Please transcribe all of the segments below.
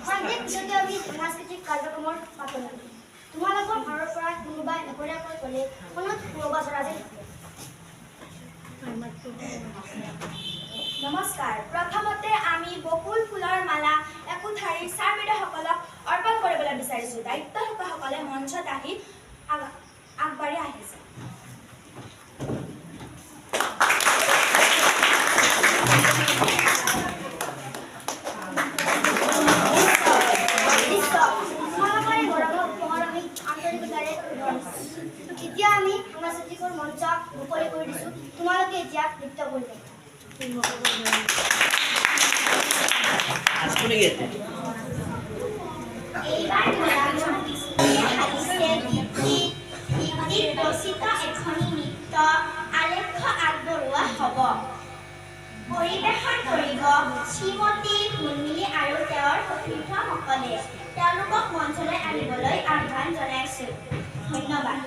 সন্ধিয়া পিছতে আমি সাংস্কৃতিক কাৰ্যক্ৰমৰ পাতল দিম। তোমালোকৰ ঘৰৰ পৰা কোনোবাই এপৰীয়াকৈ গ'লে মনত ৰবা চৰাজে। নমস্কাৰ। প্ৰথমতে আমি বকুল ফুলৰ মালা একোঠাৰিৰ ছাৰ বাইদেউসকলক অৰ্পণ কৰিবলৈ বিচাৰিছোঁ। দায়িত্ব থকাসকলে মঞ্চত আহি আগবাঢ়ি আহিছে। এতিয়া আমি সাংস্কৃতিকৰ মঞ্চ মুকলি কৰি দিছোঁ। তোমালোকে এতিয়া নৃত্য কৰিব। এইবাৰ এখনি নৃত্য আলেখ্য আগবঢ়োৱা হ'ব। পৰিৱেশন কৰিব শ্ৰীমতী মুন্মিলি আৰু তেওঁৰ সতীৰ্থসকলে। তেওঁলোকক মঞ্চলৈ আহিবলৈ আহ্বান জনাইছোঁ। ধন্যবাদ।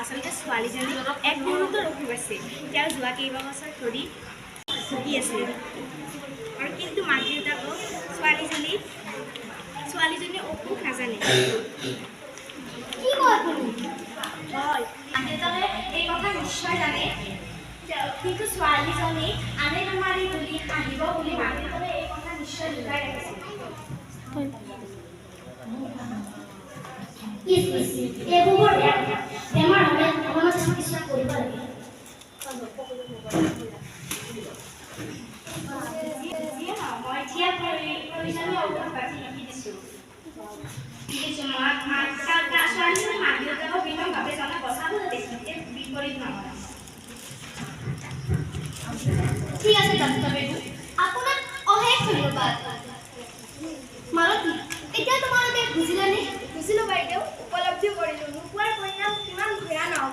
আচলতে ছোৱালীজনী এক মুহূৰ্তৰ অসুখ আছে। তেওঁ যোৱা কেইবাবছৰ ধৰি ভুগি আছিল আৰু কিন্তু মাক দেউতাকক ছোৱালীজনীৰ অসুখ নাজানে। হয়, মাক দেউতাকে এই কথা নিশ্চয় জানে, কিন্তু ছোৱালীজনী আনে বেমাৰী বুলি আহিব বুলি মাক দেউতাকে এই কথা নিশ্চয় লুকাই ৰাখিছিল। এইবোৰ বেমাৰ হ'লে মনত চিকিৎসা কৰিব লাগে। মই এতিয়া প্ৰয়োজনীয় ঔষধ পাতি লিখি দিছোঁ। ছোৱালীজনী মাক দেউতাকক বিতংভাৱে জনা বচাবলৈ দেখিছে, বিপৰীত নহয়। ঠিক আছে ডাক্তৰ বাইদেউ, আপোনাক অশেষ ধন্যবাদ। মালতী, এতিয়া তোমালোকে বুজিলানে? বুজিলোঁ বাইদেউ, উপলব্ধি কৰিলোঁ নোপোৱাৰ পৰিণাম কিমান ভয়ানক।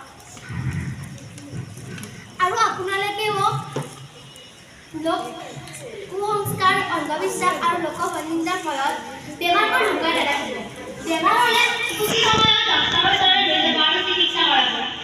আৰু আপোনালোকে মোক কুসংস্কাৰ, অন্ধবিশ্বাস আৰু লোকসংগীতৰ ফলত বেমাৰবোৰ লুকাই নাৰাখিব। বেমাৰ হ'লে উচিত সময়ত ডক্তৰৰ ওচৰলৈ লৈ যাব আৰু চিকিৎসা কৰাব।